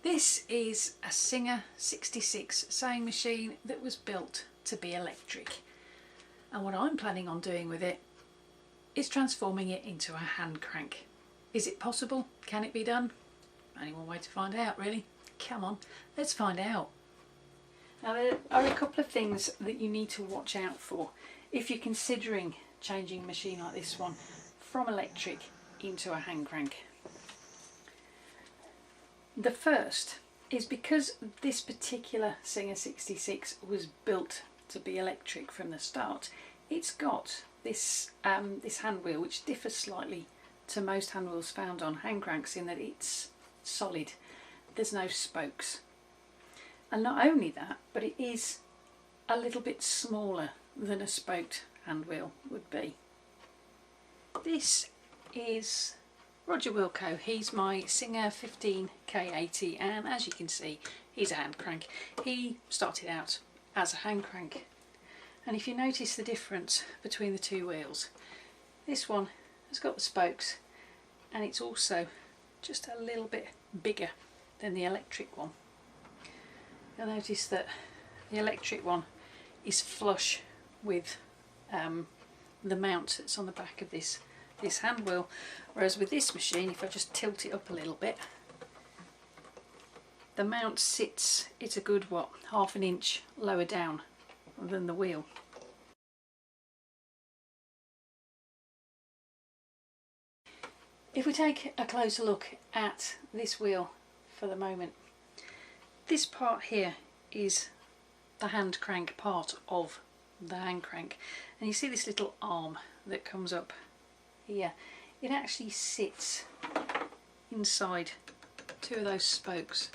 This is a Singer 66 sewing machine that was built to be electric, and what I'm planning on doing with it is transforming it into a hand crank. Is it possible? Can it be done? Only one way to find out, really. Come on, let's find out. Now, there are a couple of things that you need to watch out for if you're considering changing a machine like this one from electric into a hand crank. The first is because this particular Singer 66 was built to be electric from the start, it's got this hand wheel which differs slightly to most hand wheels found on hand cranks in that it's solid, there's no spokes. And not only that, but it is a little bit smaller than a spoked hand wheel would be. This is Roger Wilco. He's my Singer 15K80, and as you can see, he's a hand crank. He started out as a hand crank, and if you notice the difference between the two wheels, this one has got the spokes and it's also just a little bit bigger than the electric one. You'll notice that the electric one is flush with the mount that's on the back of this hand wheel, whereas with this machine, if I just tilt it up a little bit, the mount sits, it's a good half an inch lower down than the wheel. If we take a closer look at this wheel for the moment, this part here is the hand crank part of the hand crank, and you see this little arm that comes up here. It actually sits inside two of those spokes,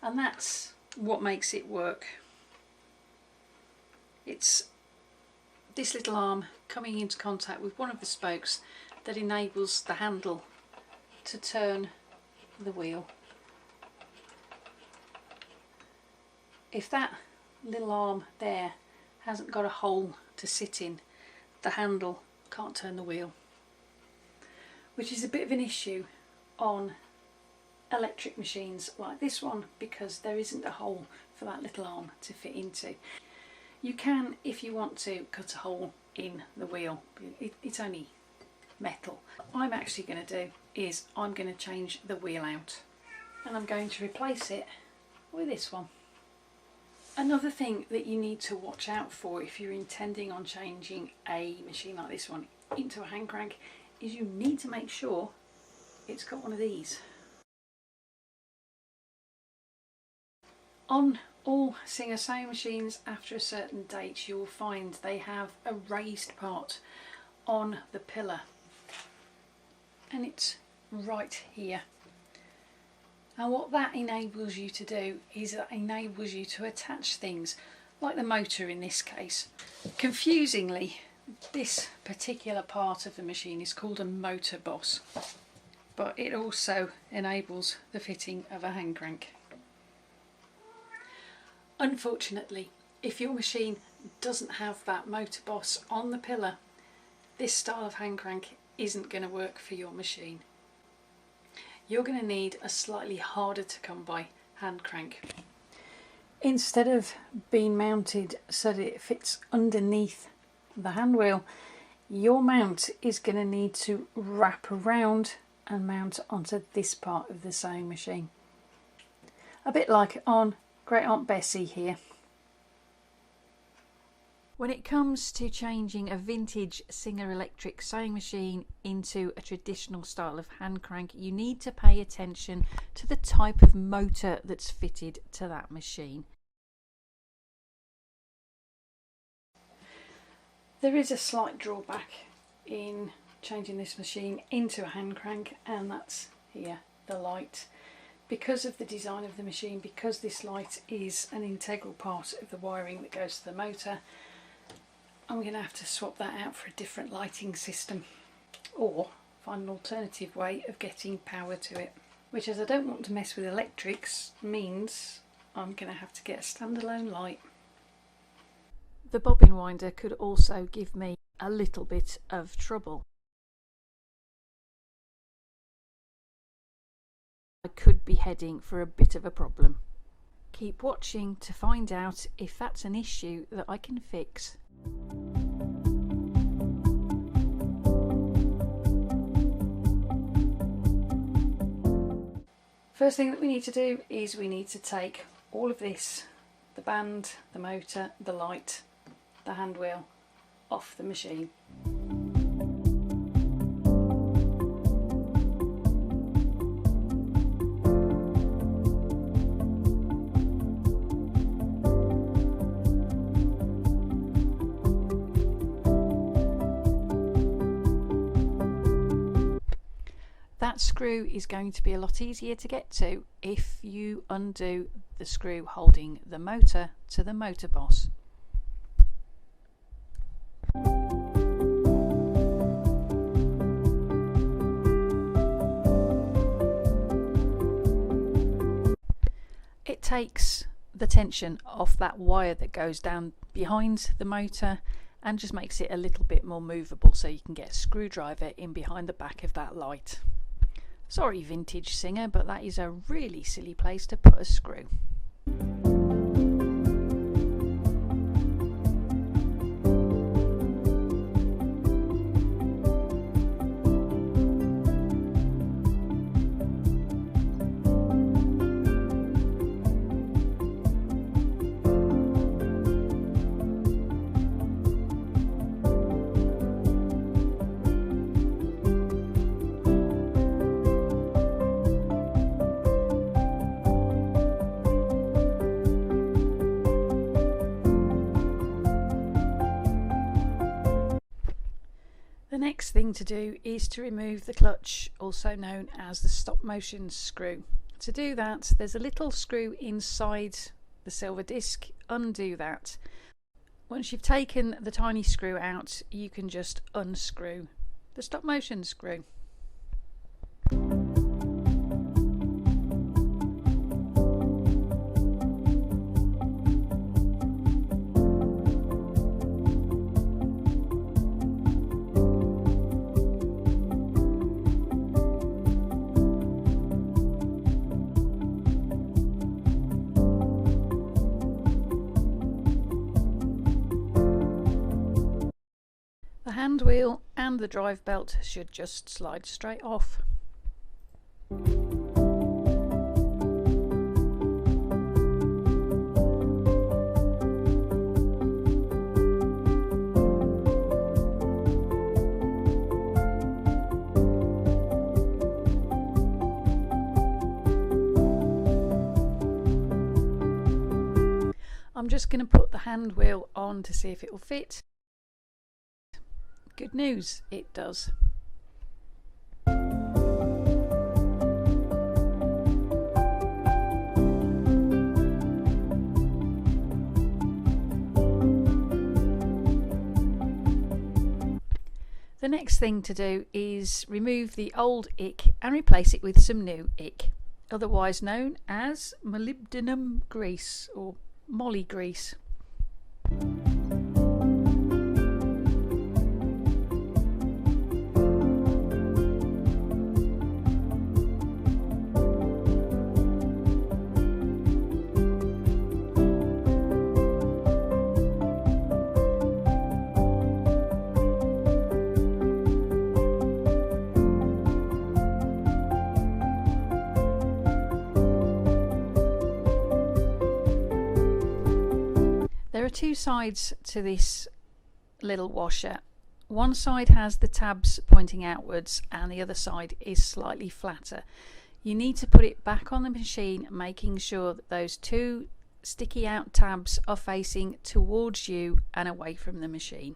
and that's what makes it work. It's this little arm coming into contact with one of the spokes that enables the handle to turn the wheel. If that little arm there hasn't got a hole to sit in, the handle can't turn the wheel, which is a bit of an issue on electric machines like this one because there isn't a hole for that little arm to fit into. You can, if you want to, cut a hole in the wheel. It's only metal. What I'm actually going to do is I'm going to change the wheel out, and I'm going to replace it with this one. Another thing that you need to watch out for if you're intending on changing a machine like this one into a hand crank is you need to make sure it's got one of these. On all Singer sewing machines after a certain date, you will find they have a raised part on the pillar, and it's right here. And what that enables you to do is that enables you to attach things like the motor in this case. Confusingly, this particular part of the machine is called a motor boss, but it also enables the fitting of a hand crank. Unfortunately, if your machine doesn't have that motor boss on the pillar, this style of hand crank isn't going to work for your machine. You're going to need a slightly harder to come by hand crank. Instead of being mounted so that it fits underneath the hand wheel, your mount is going to need to wrap around and mount onto this part of the sewing machine. A bit like on Great Aunt Bessie here. When it comes to changing a vintage Singer electric sewing machine into a traditional style of hand crank, you need to pay attention to the type of motor that's fitted to that machine. There is a slight drawback in changing this machine into a hand crank, and that's here, the light. Because of the design of the machine, because this light is an integral part of the wiring that goes to the motor, I'm going to have to swap that out for a different lighting system, or find an alternative way of getting power to it, which, as I don't want to mess with electrics, means I'm going to have to get a standalone light. The bobbin winder could also give me a little bit of trouble. could be heading for a bit of a problem. Keep watching to find out if that's an issue that I can fix. First thing that we need to do is we need to take all of this, the band, the motor, the light, the hand wheel, off the machine. That screw is going to be a lot easier to get to if you undo the screw holding the motor to the motor boss. It takes the tension off that wire that goes down behind the motor and just makes it a little bit more movable, so you can get a screwdriver in behind the back of that light. Sorry vintage singer, but that is a really silly place to put a screw. The next thing to do is to remove the clutch, also known as the stop motion screw. To do that, there's a little screw inside the silver disc. Undo that. Once you've taken the tiny screw out, you can just unscrew the stop motion screw. The hand wheel and the drive belt should just slide straight off. I'm just going to put the hand wheel on to see if it will fit. Good news, it does. The next thing to do is remove the old ick and replace it with some new ick, otherwise known as molybdenum grease or molly grease. There are two sides to this little washer. One side has the tabs pointing outwards and the other side is slightly flatter. You need to put it back on the machine, making sure that those two sticky out tabs are facing towards you and away from the machine.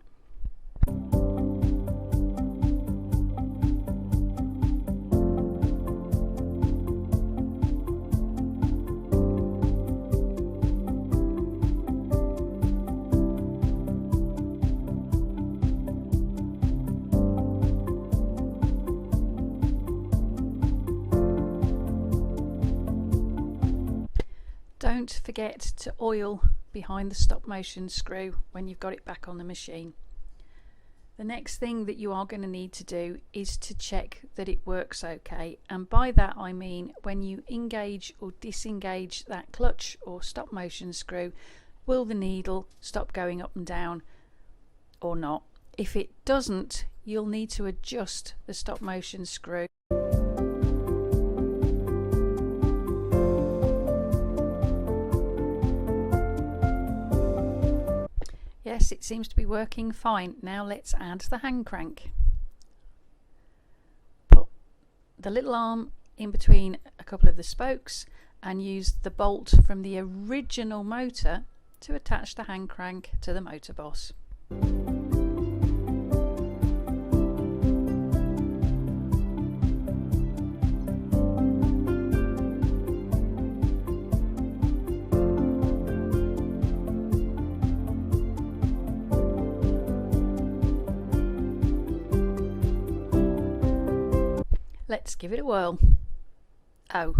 Don't forget to oil behind the stop motion screw when you've got it back on the machine. The next thing that you are going to need to do is to check that it works okay, and by that I mean when you engage or disengage that clutch or stop motion screw, will the needle stop going up and down or not? If it doesn't, you'll need to adjust the stop motion screw. Yes, it seems to be working fine. Now let's add the hand crank. Put the little arm in between a couple of the spokes and use the bolt from the original motor to attach the hand crank to the motor boss. Let's give it a whirl. Oh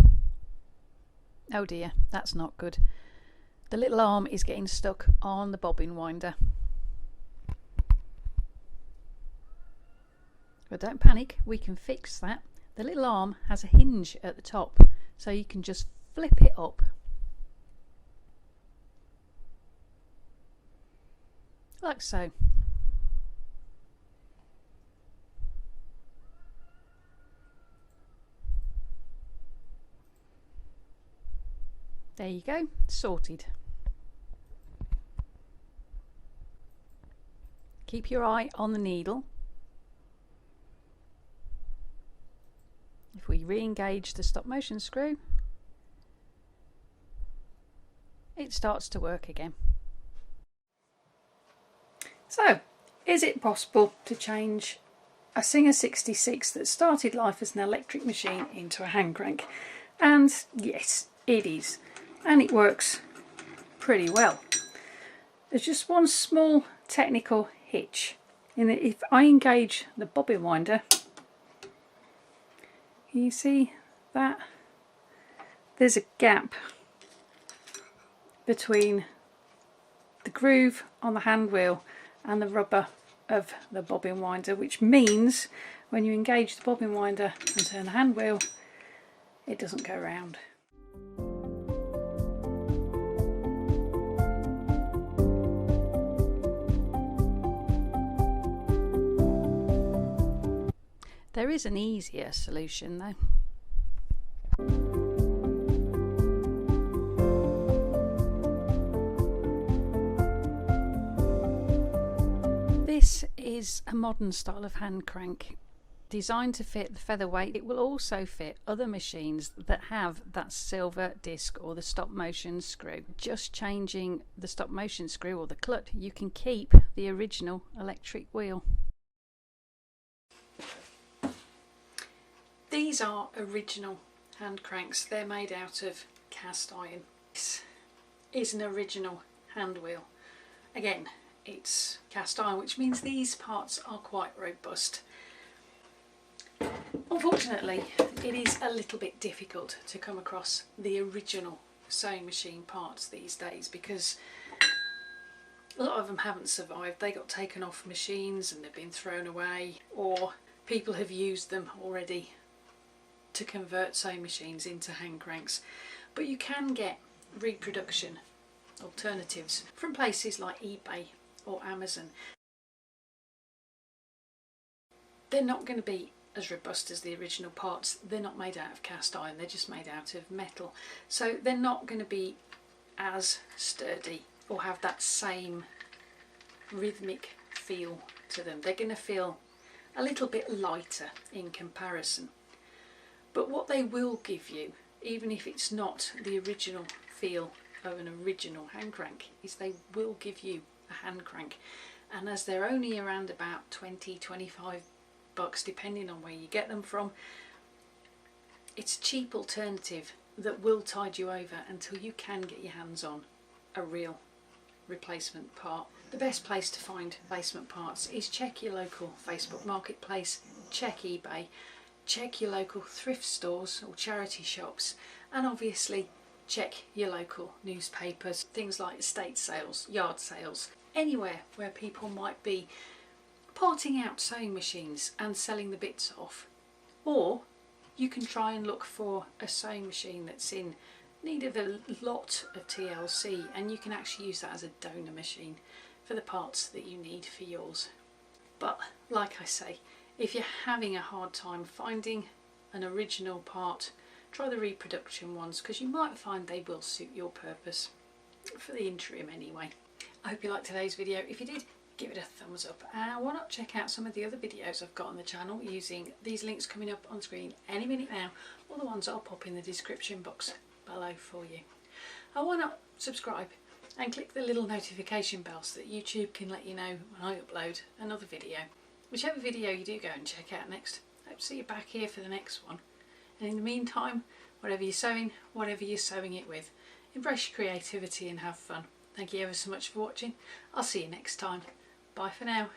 dear, that's not good. The little arm is getting stuck on the bobbin winder. But don't panic, we can fix that. The little arm has a hinge at the top, so you can just flip it up. Like so. There you go, sorted. Keep your eye on the needle. If we re-engage the stop motion screw, it starts to work again. So, is it possible to change a Singer 66 that started life as an electric machine into a hand crank? And yes, it is. And it works pretty well. There's just one small technical hitch in that if I engage the bobbin winder, you see that there's a gap between the groove on the hand wheel and the rubber of the bobbin winder, which means when you engage the bobbin winder and turn the hand wheel, it doesn't go round. There is an easier solution though. This is a modern style of hand crank designed to fit the featherweight. It will also fit other machines that have that silver disc or the stop motion screw. Just changing the stop motion screw or the clutch, you can keep the original electric wheel. These are original hand cranks. They're made out of cast iron. This is an original hand wheel. Again, it's cast iron, which means these parts are quite robust. Unfortunately, it is a little bit difficult to come across the original sewing machine parts these days because a lot of them haven't survived. They got taken off machines and they've been thrown away, or people have used them already to convert sewing machines into hand cranks. But you can get reproduction alternatives from places like eBay or Amazon. They're not going to be as robust as the original parts. They're not made out of cast iron, they're just made out of metal, so they're not going to be as sturdy or have that same rhythmic feel to them. They're going to feel a little bit lighter in comparison. But what they will give you, even if it's not the original feel of an original hand crank, is they will give you a hand crank. And as they're only around about 20-25 bucks depending on where you get them from, it's a cheap alternative that will tide you over until you can get your hands on a real replacement part. The best place to find replacement parts is check your local Facebook marketplace, check eBay, check your local thrift stores or charity shops, and obviously check your local newspapers, things like estate sales, yard sales, anywhere where people might be parting out sewing machines and selling the bits off, or you can try and look for a sewing machine that's in need of a lot of TLC, and you can actually use that as a donor machine for the parts that you need for yours. But like I say, if you're having a hard time finding an original part, try the reproduction ones, because you might find they will suit your purpose for the interim anyway. I hope you liked today's video. If you did, give it a thumbs up, and why not check out some of the other videos I've got on the channel using these links coming up on screen any minute now, or the ones I'll pop in the description box below for you. And why not subscribe and click the little notification bell so that YouTube can let you know when I upload another video. Whichever video you do go and check out next, I hope to see you back here for the next one. And in the meantime, whatever you're sewing it with, embrace your creativity and have fun. Thank you ever so much for watching. I'll see you next time. Bye for now.